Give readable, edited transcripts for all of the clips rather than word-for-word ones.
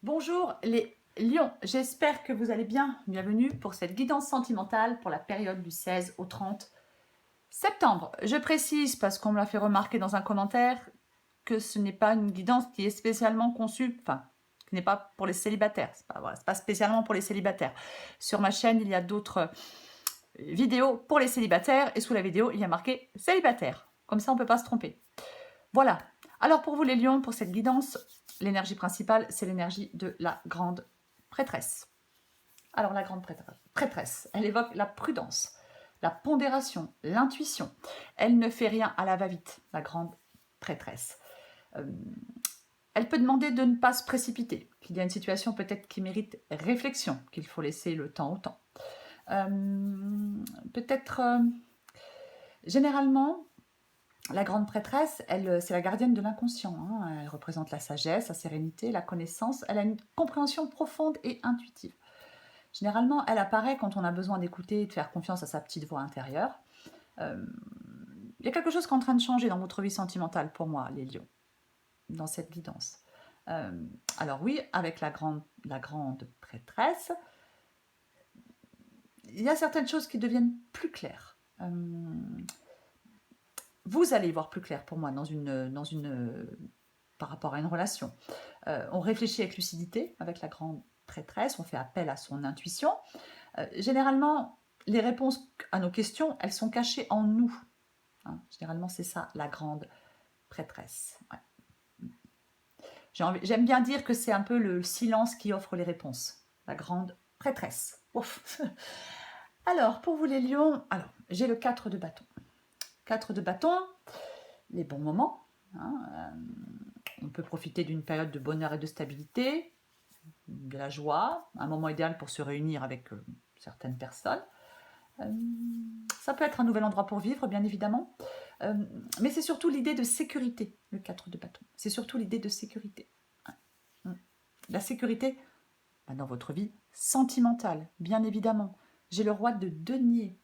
Bonjour les lions, j'espère que vous allez bien. Bienvenue pour cette guidance sentimentale pour la période du 16 au 30 septembre. Je précise, parce qu'on me l'a fait remarquer dans un commentaire, que ce n'est pas une guidance qui est spécialement conçue, enfin, qui n'est pas pour les célibataires. C'est pas spécialement pour les célibataires. Sur ma chaîne, il y a d'autres vidéos pour les célibataires et sous la vidéo, il y a marqué célibataire. Comme ça, on ne peut pas se tromper. Voilà. Alors pour vous les lions, pour cette guidance, l'énergie principale, c'est l'énergie de la grande prêtresse. Alors la grande prêtresse, elle évoque la prudence, la pondération, l'intuition. Elle ne fait rien à la va-vite, la grande prêtresse. Elle peut demander de ne pas se précipiter, qu'il y a une situation peut-être qui mérite réflexion, qu'il faut laisser le temps au temps. Généralement, la grande prêtresse, c'est la gardienne de l'inconscient. Hein. Elle représente la sagesse, la sérénité, la connaissance. Elle a une compréhension profonde et intuitive. Généralement, elle apparaît quand on a besoin d'écouter et de faire confiance à sa petite voix intérieure. Il y a quelque chose qui est en train de changer dans votre vie sentimentale pour moi, les lions, dans cette guidance. Alors oui, avec la grande prêtresse, il y a certaines choses qui deviennent plus claires. Vous allez y voir plus clair pour moi par rapport à une relation. On réfléchit avec lucidité avec la grande prêtresse, on fait appel à son intuition. Généralement, les réponses à nos questions, elles sont cachées en nous. Hein, généralement, c'est ça, la grande prêtresse. Ouais. J'aime bien dire que c'est un peu le silence qui offre les réponses. La grande prêtresse. Ouf. Alors, pour vous les lions, j'ai le 4 de bâton. 4 de bâton, les bons moments. Hein, on peut profiter d'une période de bonheur et de stabilité, de la joie, un moment idéal pour se réunir avec certaines personnes. Ça peut être un nouvel endroit pour vivre, bien évidemment. Mais c'est surtout l'idée de sécurité, le 4 de bâton. C'est surtout l'idée de sécurité. La sécurité dans votre vie sentimentale, bien évidemment. J'ai le roi de denier.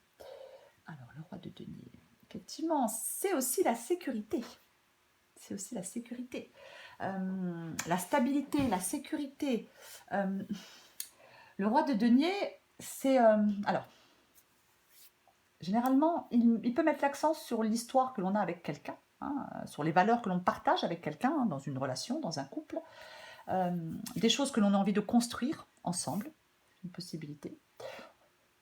Alors, le roi de denier, effectivement, c'est aussi la sécurité. C'est aussi la sécurité. La stabilité, la sécurité. Le roi de denier, c'est... alors, généralement, il peut mettre l'accent sur l'histoire que l'on a avec quelqu'un, hein, sur les valeurs que l'on partage avec quelqu'un, hein, dans une relation, dans un couple, des choses que l'on a envie de construire ensemble, une possibilité.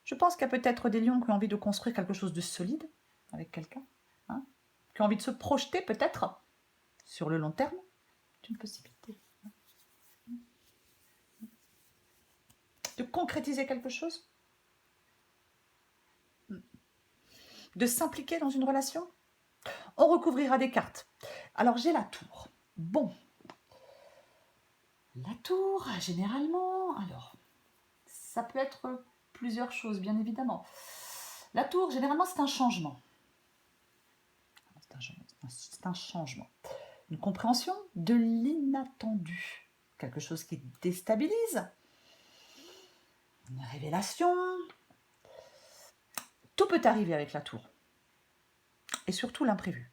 Je pense qu'il y a peut-être des lions qui ont envie de construire quelque chose de solide avec quelqu'un, hein, qui ont envie de se projeter peut-être sur le long terme, c'est une possibilité. De concrétiser quelque chose, de s'impliquer dans une relation. On recouvrira des cartes. Alors j'ai la tour. Bon. La tour, généralement, alors, ça peut être plusieurs choses, bien évidemment. La tour, généralement, c'est un changement. C'est un changement. Une compréhension de l'inattendu. Quelque chose qui déstabilise. Une révélation. Tout peut arriver avec la tour. Et surtout l'imprévu.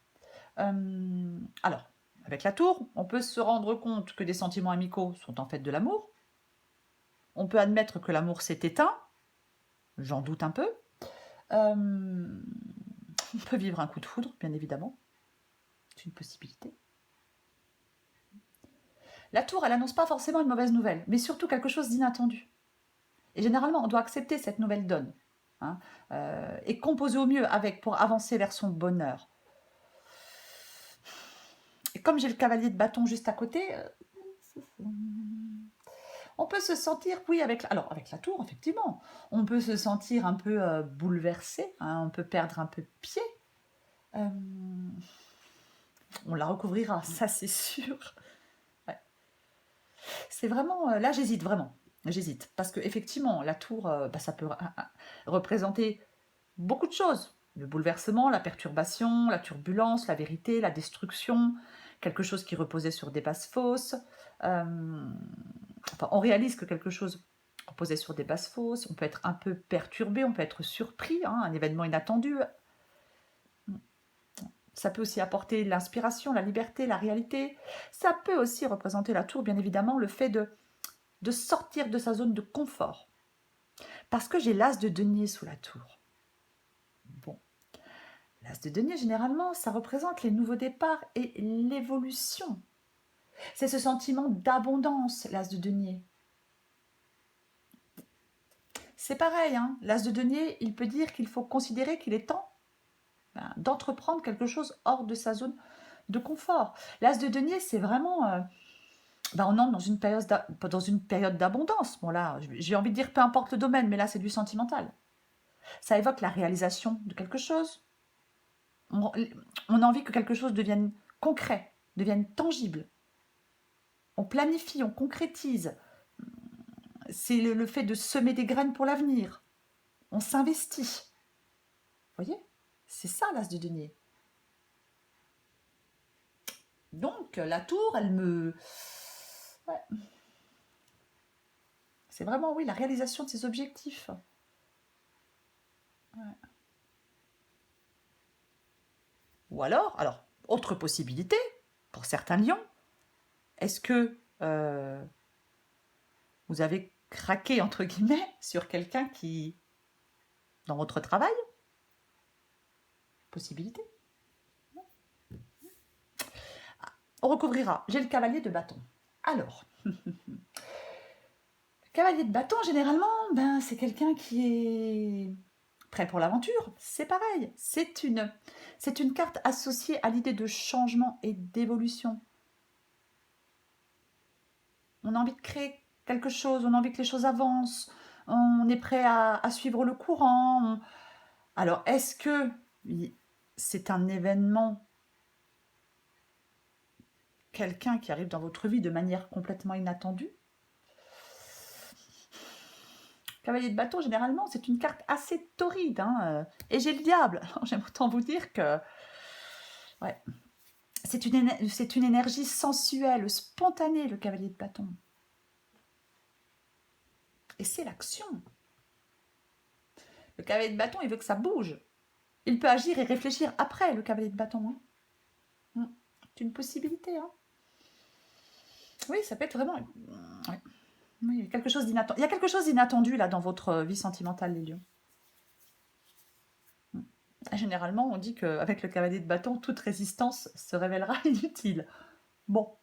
Alors, avec la tour, on peut se rendre compte que des sentiments amicaux sont en fait de l'amour. On peut admettre que l'amour s'est éteint. J'en doute un peu. On peut vivre un coup de foudre, bien évidemment. C'est une possibilité. La tour, elle n'annonce pas forcément une mauvaise nouvelle, mais surtout quelque chose d'inattendu. Et généralement, on doit accepter cette nouvelle donne, hein, et composer au mieux avec pour avancer vers son bonheur. Et comme j'ai le cavalier de bâton juste à côté, on peut se sentir, oui, avec la tour, effectivement, on peut se sentir un peu bouleversé, hein, on peut perdre un peu de pied. On la recouvrira, ça c'est sûr. Ouais. C'est vraiment, là j'hésite vraiment, j'hésite, parce que effectivement la tour, ça peut représenter beaucoup de choses. Le bouleversement, la perturbation, la turbulence, la vérité, la destruction, quelque chose qui reposait sur des bases fausses. On réalise que quelque chose reposait sur des bases fausses, on peut être un peu perturbé, on peut être surpris, hein, un événement inattendu. Ça peut aussi apporter l'inspiration, la liberté, la réalité. Ça peut aussi représenter la tour, bien évidemment, le fait de de sortir de sa zone de confort. Parce que j'ai l'as de denier sous la tour. Bon, l'as de denier, généralement, ça représente les nouveaux départs et l'évolution. C'est ce sentiment d'abondance, l'as de denier. C'est pareil, hein, l'as de denier, il peut dire qu'il faut considérer qu'il est temps d'entreprendre quelque chose hors de sa zone de confort. L'as de denier, c'est vraiment... on entre dans une période d'abondance. Bon là, j'ai envie de dire peu importe le domaine, mais là c'est du sentimental. Ça évoque la réalisation de quelque chose. On a envie que quelque chose devienne concret, devienne tangible. On planifie, on concrétise. C'est le fait de semer des graines pour l'avenir. On s'investit. Vous voyez? C'est ça l'as de denier. Donc la tour, elle me... Ouais. C'est vraiment, oui, la réalisation de ses objectifs. Ouais. Ou alors, autre possibilité, pour certains lions, est-ce que vous avez craqué, entre guillemets, sur quelqu'un qui, dans votre travail, possibilité. On recouvrira. J'ai le cavalier de bâton. Alors, le cavalier de bâton, généralement, c'est quelqu'un qui est prêt pour l'aventure. C'est pareil. C'est une carte associée à l'idée de changement et d'évolution. On a envie de créer quelque chose, on a envie que les choses avancent, on est prêt à suivre le courant. Alors, est-ce que c'est un événement, quelqu'un qui arrive dans votre vie de manière complètement inattendue? Cavalier de bâton, généralement, c'est une carte assez torride. Et j'ai le diable. Alors, j'aime autant vous dire que... Ouais. C'est une énergie sensuelle, spontanée, le cavalier de bâton. Et c'est l'action. Le cavalier de bâton, il veut que ça bouge. Il peut agir et réfléchir après, le cavalier de bâton. C'est une possibilité. Oui, ça peut être vraiment... Ouais. Oui, il y a quelque chose d'inattendu. Il y a quelque chose d'inattendu là dans votre vie sentimentale, les lions. Généralement, on dit qu'avec le cavalier de bâton, toute résistance se révélera inutile. Bon.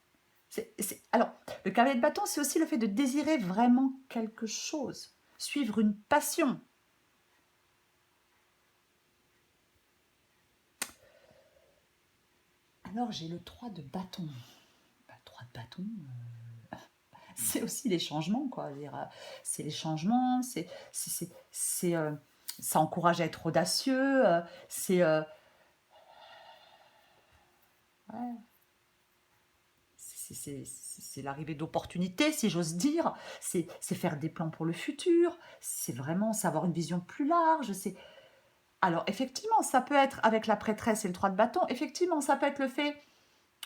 Alors, le cavalier de bâton, c'est aussi le fait de désirer vraiment quelque chose. Suivre une passion. Alors, j'ai le 3 de bâton. Le 3 de bâton... c'est aussi les changements, quoi. C'est les changements, ça encourage à être audacieux, ouais. C'est l'arrivée d'opportunités, si j'ose dire, c'est faire des plans pour le futur, c'est vraiment savoir une vision plus large. Alors, effectivement, ça peut être, avec la prêtresse et le 3 de bâton, effectivement, ça peut être le fait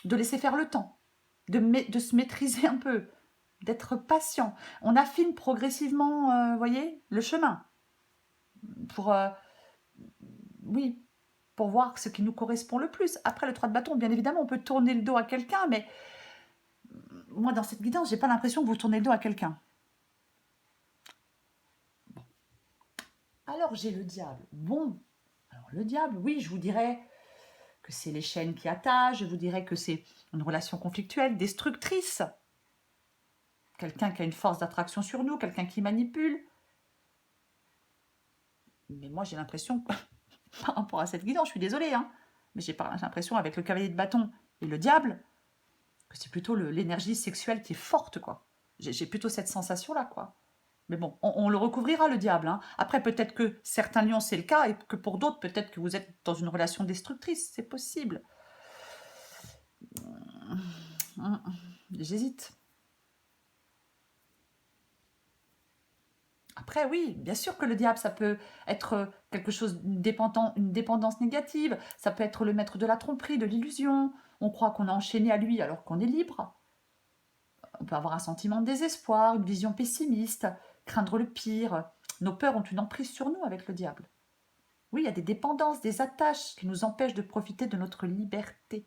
de laisser faire le temps, de se maîtriser un peu, d'être patient. On affine progressivement, voyez, le chemin pour, oui, pour voir ce qui nous correspond le plus. Après, le 3 de bâton, bien évidemment, on peut tourner le dos à quelqu'un, mais moi, dans cette guidance, j'ai pas l'impression que vous tournez le dos à quelqu'un. Bon. Alors, j'ai le diable. Bon, alors le diable, oui, je vous dirais que c'est les chaînes qui attachent, je vous dirais que c'est une relation conflictuelle, destructrice. Quelqu'un qui a une force d'attraction sur nous, quelqu'un qui manipule. Mais moi, j'ai l'impression, par rapport à cette guidance, je suis désolée, mais j'ai l'impression, avec le cavalier de bâton et le diable, que c'est plutôt l'énergie sexuelle qui est forte, quoi. J'ai plutôt cette sensation-là, quoi. Mais bon, on le recouvrira, le diable. Après, peut-être que certains lions, c'est le cas, et que pour d'autres, peut-être que vous êtes dans une relation destructrice. C'est possible. J'hésite. Après, oui, bien sûr que le diable, ça peut être quelque chose, une dépendance négative. Ça peut être le maître de la tromperie, de l'illusion. On croit qu'on est enchaîné à lui alors qu'on est libre. On peut avoir un sentiment de désespoir, une vision pessimiste, craindre le pire. Nos peurs ont une emprise sur nous avec le diable. Oui, il y a des dépendances, des attaches qui nous empêchent de profiter de notre liberté.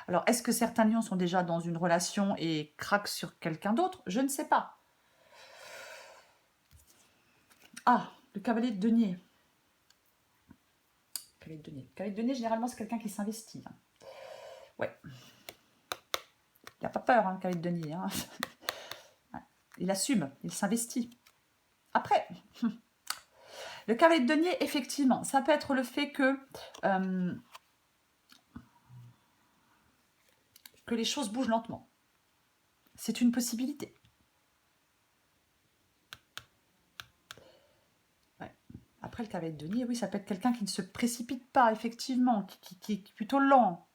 Alors, est-ce que certains lions sont déjà dans une relation et craquent sur quelqu'un d'autre? Je ne sais pas. Ah, le cavalier de denier. Cavalier de denier. Le cavalier de denier, généralement, c'est quelqu'un qui s'investit. Hein. Ouais. Il n'a pas peur, hein, le cavalier de denier. Hein. Il assume, il s'investit. Après, le cavalier de denier, effectivement, ça peut être le fait que les choses bougent lentement. C'est une possibilité. Ouais. Après, le cavalier de denier, oui, ça peut être quelqu'un qui ne se précipite pas, effectivement, qui est plutôt lent.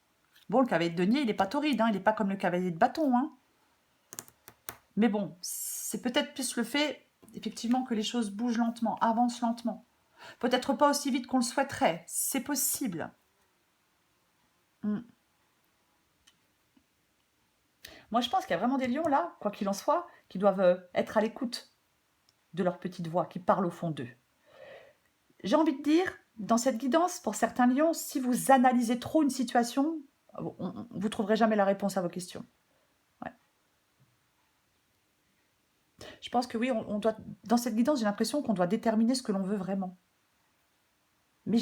Bon, le cavalier de denier, il n'est pas torride, hein, il n'est pas comme le cavalier de bâton. Hein. Mais bon, c'est peut-être plus le fait, effectivement, que les choses bougent lentement, avancent lentement. Peut-être pas aussi vite qu'on le souhaiterait, c'est possible. Moi, je pense qu'il y a vraiment des lions, là, quoi qu'il en soit, qui doivent être à l'écoute de leur petite voix, qui parle au fond d'eux. J'ai envie de dire, dans cette guidance, pour certains lions, si vous analysez trop une situation, vous ne trouverez jamais la réponse à vos questions. Ouais. Je pense que oui, on doit, dans cette guidance, j'ai l'impression qu'on doit déterminer ce que l'on veut vraiment. Mais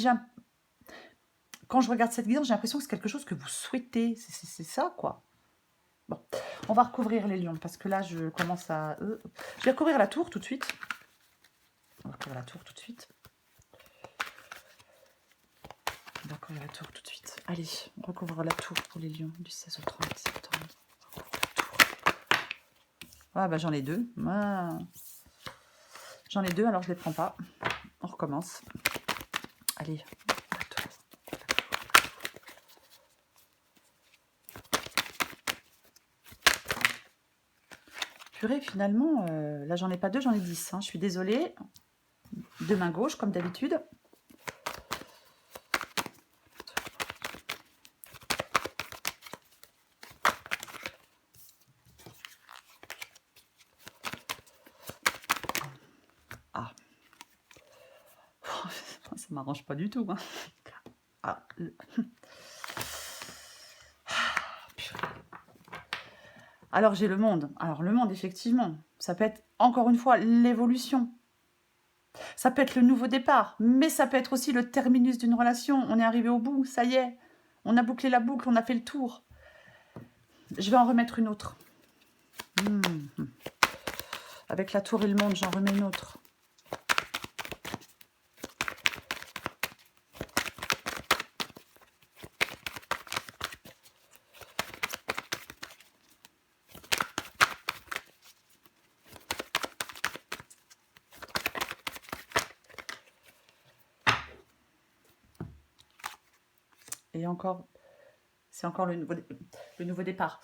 quand je regarde cette guidance, j'ai l'impression que c'est quelque chose que vous souhaitez. C'est ça, quoi. Bon, on va recouvrir les lions, parce que là, je commence à... Je vais recouvrir la tour tout de suite. On va recouvrir la tour tout de suite. On va recouvrir la tour tout de suite. Allez, on recouvre la tour pour les lions du 16 au 30 septembre. Ah bah j'en ai deux. Ah. J'en ai deux, alors je les prends pas. On recommence. Allez. Purée, finalement, là j'en ai pas deux, j'en ai 10. Hein. Je suis désolée. De main gauche, comme d'habitude. Ah. Ça m'arrange pas du tout. Hein. Ah. Alors j'ai le monde. Alors le monde, effectivement, ça peut être, encore une fois, l'évolution. Ça peut être le nouveau départ, mais ça peut être aussi le terminus d'une relation. On est arrivé au bout, ça y est. On a bouclé la boucle, on a fait le tour. Je vais en remettre une autre. Avec la tour et le monde, j'en remets une autre. Et encore, c'est encore le nouveau départ.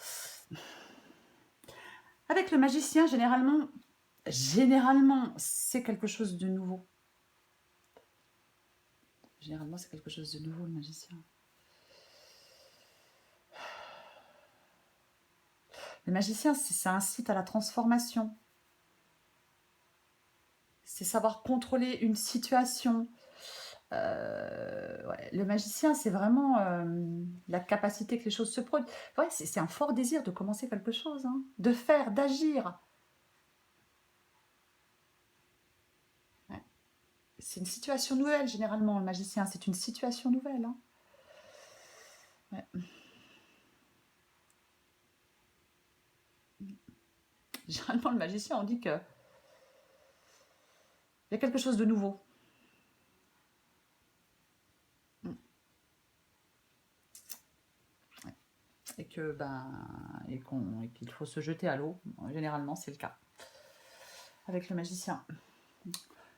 Avec le magicien, généralement, c'est quelque chose de nouveau. Généralement, c'est quelque chose de nouveau, le magicien. Le magicien, ça incite à la transformation. C'est savoir contrôler une situation. Ouais, le magicien, c'est vraiment la capacité que les choses se produisent. Ouais, c'est un fort désir de commencer quelque chose, hein, de faire, d'agir. Ouais. C'est une situation nouvelle, généralement, le magicien. C'est une situation nouvelle. Hein. Ouais. Généralement, le magicien, on dit que il y a quelque chose de nouveau. Et que qu'il faut se jeter à l'eau. Généralement, c'est le cas. Avec le magicien.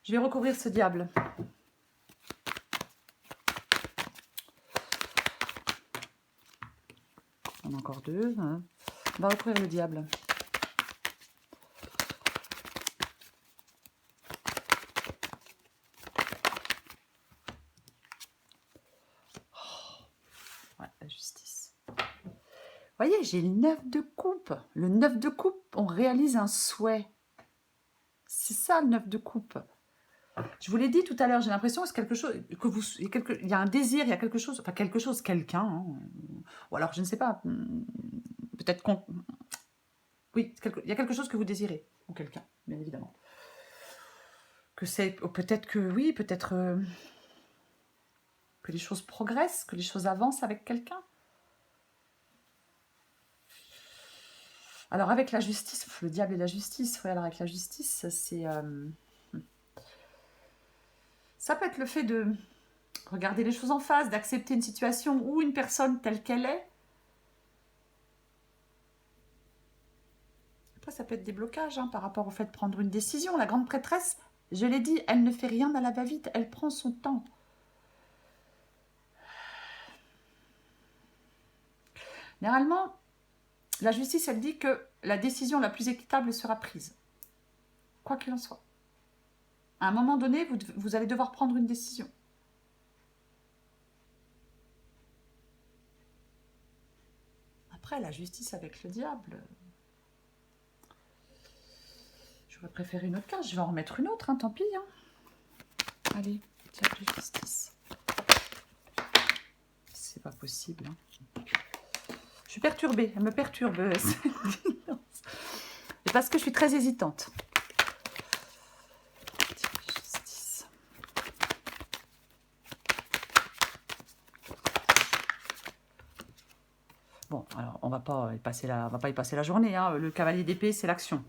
Je vais recouvrir ce diable. On a encore deux. Hein. On va recouvrir le diable. Ouais, la justice. Vous voyez, j'ai le 9 de coupe. Le 9 de coupe, on réalise un souhait. C'est ça, le 9 de coupe. Je vous l'ai dit tout à l'heure, j'ai l'impression que c'est quelque chose, que vous, il y a un désir, il y a quelque chose, enfin quelque chose, quelqu'un, hein, ou alors je ne sais pas, peut-être qu'on... Oui, il y a quelque chose que vous désirez, ou quelqu'un, bien évidemment. Que c'est, peut-être que oui, peut-être que les choses progressent, que les choses avancent avec quelqu'un. Alors avec la justice, le diable et la justice, oui, alors avec la justice, c'est... ça peut être le fait de regarder les choses en face, d'accepter une situation ou une personne telle qu'elle est. Après, ça peut être des blocages hein, par rapport au fait de prendre une décision. La grande prêtresse, je l'ai dit, elle ne fait rien à la va-vite, elle prend son temps. Généralement, la justice, elle dit que la décision la plus équitable sera prise. Quoi qu'il en soit. À un moment donné, vous allez devoir prendre une décision. Après, la justice avec le diable... J'aurais préféré une autre carte. Je vais en remettre une autre, hein, tant pis. Hein. Allez, diable et justice. C'est pas possible. Hein. Je suis perturbée. Elle me perturbe. Et parce que je suis très hésitante. Diable et justice. Bon, alors on va pas y passer la journée. Hein. Le cavalier d'épée, c'est l'action.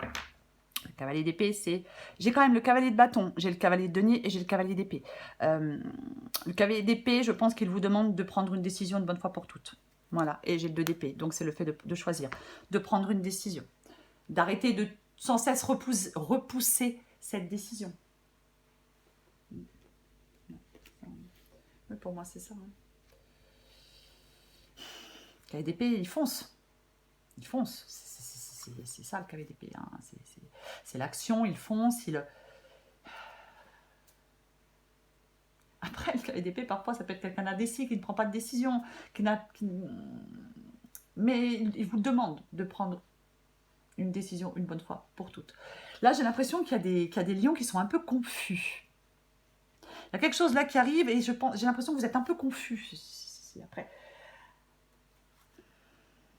Le cavalier d'épée, c'est... J'ai quand même le cavalier de bâton, j'ai le cavalier de denier et j'ai le cavalier d'épée. Le cavalier d'épée, je pense qu'il vous demande de prendre une décision une bonne fois pour toutes. Voilà, et j'ai le 2 d'épée, donc c'est le fait de choisir, de prendre une décision, d'arrêter de sans cesse repousser cette décision. Mais pour moi, c'est ça. Hein. Le cavalier d'épée, il fonce. Il fonce. C'est ça le cavalier d'épée. Hein. C'est l'action, il fonce, il... Après, le cavalier d'épée, parfois, ça peut être quelqu'un d'indécis, qui ne prend pas de décision, mais il vous demande de prendre une décision une bonne fois pour toutes. Là, j'ai l'impression qu'il y a des lions qui sont un peu confus. Il y a quelque chose là qui arrive et j'ai l'impression que vous êtes un peu confus.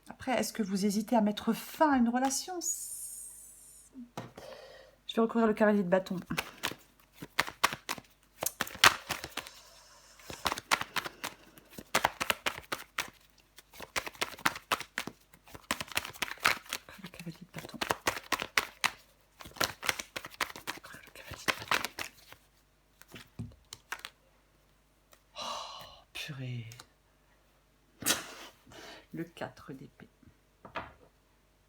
Après, est-ce que vous hésitez à mettre fin à une relation? Je vais recourir le cavalier de bâton. Le cavalier de bâton. Le cavalier de bâton. Oh, purée. Le 4 d'épée.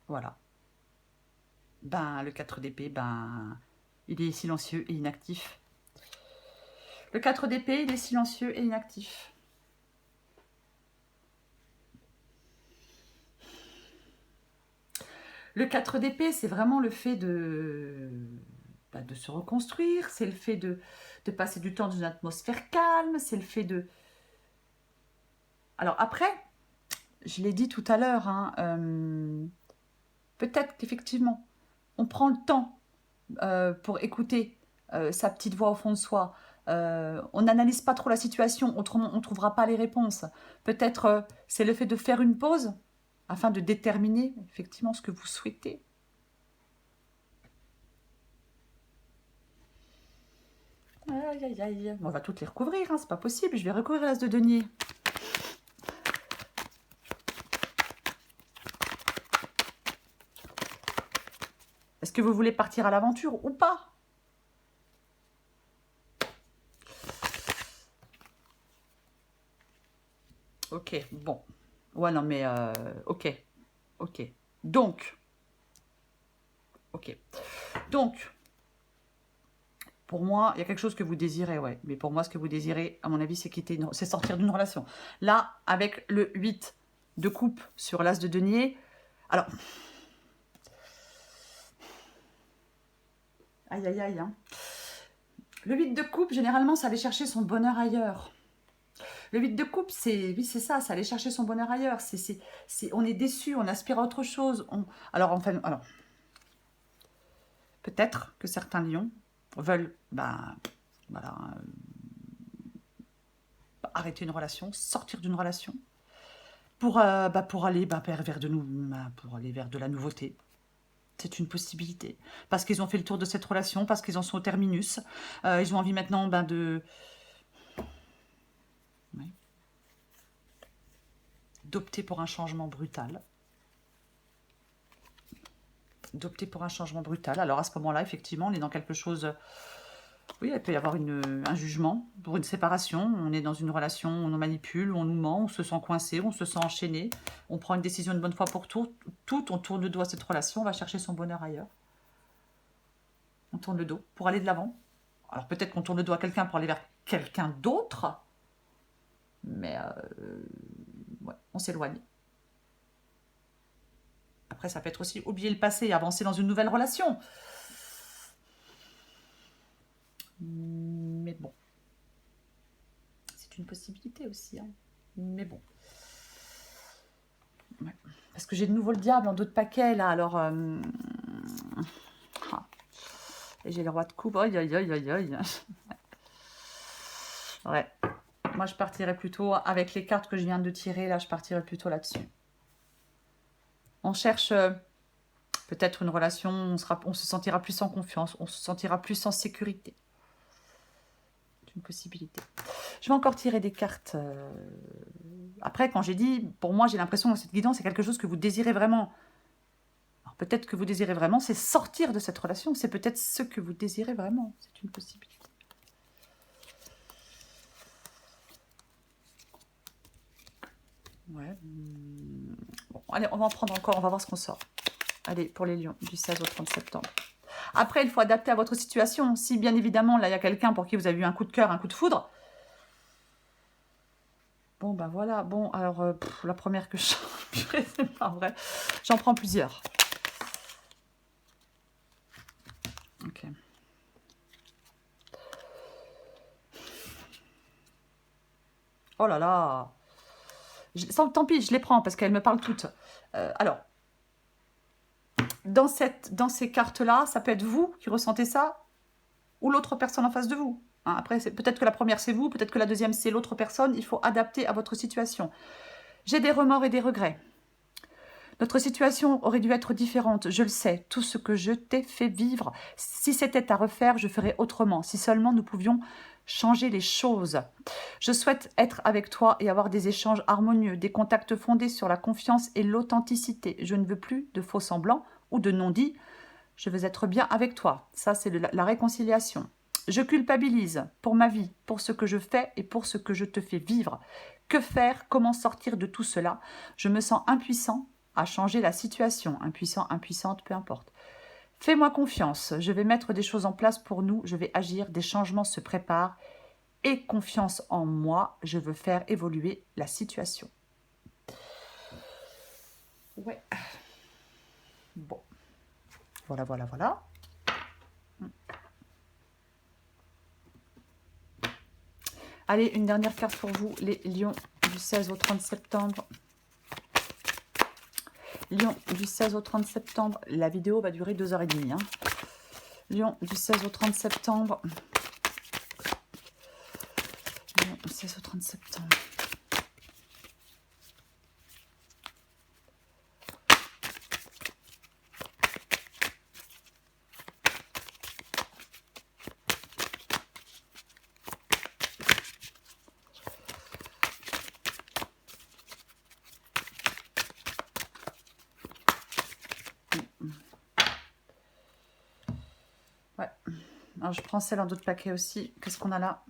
Voilà. Ben, le 4 d'épée, ben, il est silencieux et inactif. Le 4 d'épée, il est silencieux et inactif. Le 4 d'épée, c'est vraiment le fait de se reconstruire, c'est le fait de passer du temps dans une atmosphère calme, c'est le fait de... Alors après, je l'ai dit tout à l'heure, hein, peut-être qu'effectivement, on prend le temps pour écouter sa petite voix au fond de soi. On n'analyse pas trop la situation, autrement on ne trouvera pas les réponses. Peut-être c'est le fait de faire une pause afin de déterminer effectivement ce que vous souhaitez. Aïe, aïe, aïe. On va toutes les recouvrir, hein, c'est pas possible. Je vais recouvrir l'as de denier. Est-ce que vous voulez partir à l'aventure ou pas? Ok, bon. Ouais, non, mais... ok. Ok. Donc... Ok. Donc... Pour moi, il y a quelque chose que vous désirez, ouais. Mais pour moi, ce que vous désirez, à mon avis, c'est sortir d'une relation. Là, avec le 8 de coupe sur l'as de denier... Alors... Aïe, aïe, aïe. Hein. Le 8 de coupe, généralement, ça allait chercher son bonheur ailleurs. Le 8 de coupe, oui, c'est ça, ça allait chercher son bonheur ailleurs. On est déçu, on aspire à autre chose. Alors, peut-être que certains lions veulent Voilà, arrêter une relation, sortir d'une relation, pour aller pour aller vers de la nouveauté. C'est une possibilité. Parce qu'ils ont fait le tour de cette relation, parce qu'ils en sont au terminus. Ils ont envie maintenant ouais, d'opter pour un changement brutal. D'opter pour un changement brutal. Alors à ce moment-là, effectivement, on est dans quelque chose... Oui, il peut y avoir un jugement pour une séparation. On est dans une relation où on nous manipule, où on nous ment, on se sent coincé, on se sent enchaîné. On prend une décision une bonne fois pour toutes, on tourne le dos à cette relation, on va chercher son bonheur ailleurs. On tourne le dos pour aller de l'avant. Alors peut-être qu'on tourne le dos à quelqu'un pour aller vers quelqu'un d'autre, mais ouais, on s'éloigne. Après, ça peut être aussi oublier le passé et avancer dans une nouvelle relation. Mais bon, c'est une possibilité aussi. Hein. Mais bon. Ouais. Parce que j'ai de nouveau le diable en d'autres paquets, là. Alors, et j'ai le roi de coupe. Aïe, aïe, aïe, aïe, aïe. Ouais. Moi, je partirais plutôt, avec les cartes que je viens de tirer, là, je partirais plutôt là-dessus. On cherche peut-être une relation, on se sentira plus en confiance, on se sentira plus en sécurité. C'est une possibilité. Je vais encore tirer des cartes. Après, quand j'ai dit, pour moi, j'ai l'impression que cette guidance, c'est quelque chose que vous désirez vraiment. Alors peut-être que vous désirez vraiment, c'est sortir de cette relation. C'est peut-être ce que vous désirez vraiment. C'est une possibilité. Ouais. Bon, allez, on va en prendre encore, on va voir ce qu'on sort. Allez, pour les lions, du 16 au 30 septembre. Après, il faut adapter à votre situation. Si, bien évidemment, là, il y a quelqu'un pour qui vous avez eu un coup de cœur, un coup de foudre. Bon, ben voilà. Bon, alors, la première que je... c'est pas vrai. J'en prends plusieurs. Ok. Oh là là. Tant pis, je les prends parce qu'elles me parlent toutes. Alors, dans ces cartes-là, ça peut être vous qui ressentez ça ou l'autre personne en face de vous. Hein, après, peut-être que la première, c'est vous, peut-être que la deuxième, c'est l'autre personne. Il faut adapter à votre situation. J'ai des remords et des regrets. Notre situation aurait dû être différente, je le sais. Tout ce que je t'ai fait vivre, si c'était à refaire, je ferais autrement. Si seulement nous pouvions changer les choses. Je souhaite être avec toi et avoir des échanges harmonieux, des contacts fondés sur la confiance et l'authenticité. Je ne veux plus de faux semblants ou de non-dits. Je veux être bien avec toi. Ça, c'est la réconciliation. Je culpabilise pour ma vie, pour ce que je fais et pour ce que je te fais vivre. Que faire? Comment sortir de tout cela? Je me sens impuissant à changer la situation. Impuissant, impuissante, peu importe. Fais-moi confiance. Je vais mettre des choses en place pour nous. Je vais agir. Des changements se préparent. Et confiance en moi. Je veux faire évoluer la situation. Ouais. Bon. Voilà, voilà, voilà. Allez, une dernière carte pour vous, les lions du 16 au 30 septembre. Lion du 16 au 30 septembre. La vidéo va durer 2h30. Hein. Lion du 16 au 30 septembre. Lion du 16 au 30 septembre. Ouais. Alors, je prends celle en d'autres paquets aussi. Qu'est-ce qu'on a là?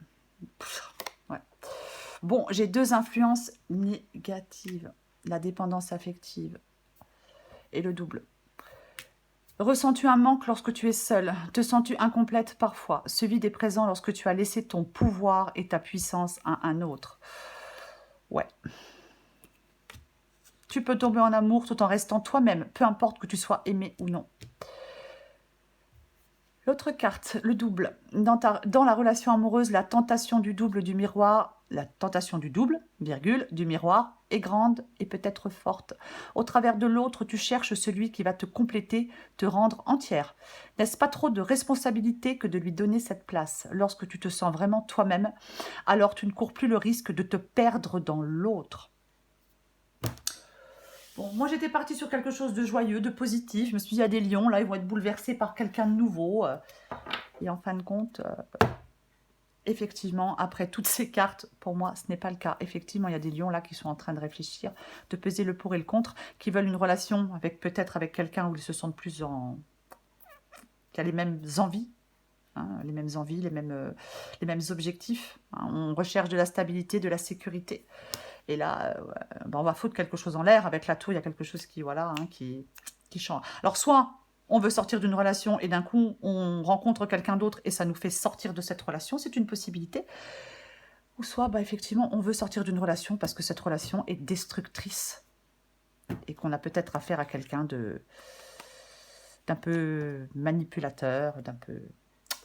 Ouais. Bon, j'ai deux influences négatives. La dépendance affective et le double. Ressens-tu un manque lorsque tu es seule? Te sens-tu incomplète parfois? Ce vide est présent lorsque tu as laissé ton pouvoir et ta puissance à un autre. Ouais. Tu peux tomber en amour tout en restant toi-même, peu importe que tu sois aimé ou non. L'autre carte, le double. Dans la relation amoureuse, la tentation du double du miroir, La tentation du double, virgule, du miroir est grande et peut-être forte. Au travers de l'autre, tu cherches celui qui va te compléter, te rendre entière. N'est-ce pas trop de responsabilité que de lui donner cette place? Lorsque tu te sens vraiment toi-même, alors tu ne cours plus le risque de te perdre dans l'autre. Bon, moi j'étais partie sur quelque chose de joyeux, de positif. Je me suis dit, il y a des lions, là, ils vont être bouleversés par quelqu'un de nouveau. Et en fin de compte, effectivement, après toutes ces cartes, pour moi, ce n'est pas le cas. Effectivement, il y a des lions là qui sont en train de réfléchir, de peser le pour et le contre, qui veulent une relation avec peut-être avec quelqu'un où ils se sentent plus en... qui a les mêmes envies, hein, les mêmes envies, les mêmes objectifs. Hein. On recherche de la stabilité, de la sécurité. Et là, ben, on va foutre quelque chose en l'air. Avec la tour, il y a quelque chose qui, voilà, hein, qui change. Alors, soit on veut sortir d'une relation et d'un coup, on rencontre quelqu'un d'autre et ça nous fait sortir de cette relation. C'est une possibilité. Ou soit, bah, effectivement, on veut sortir d'une relation parce que cette relation est destructrice et qu'on a peut-être affaire à quelqu'un d'un peu manipulateur, d'un peu...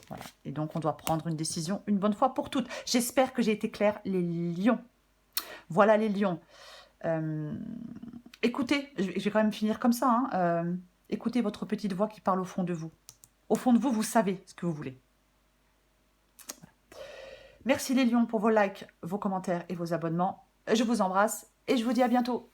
Voilà. Et donc, on doit prendre une décision une bonne fois pour toutes. J'espère que j'ai été claire, les lions. Voilà les lions. Écoutez, je vais quand même finir comme ça. Hein, écoutez votre petite voix qui parle au fond de vous. Au fond de vous, vous savez ce que vous voulez. Merci les lions pour vos likes, vos commentaires et vos abonnements. Je vous embrasse et je vous dis à bientôt.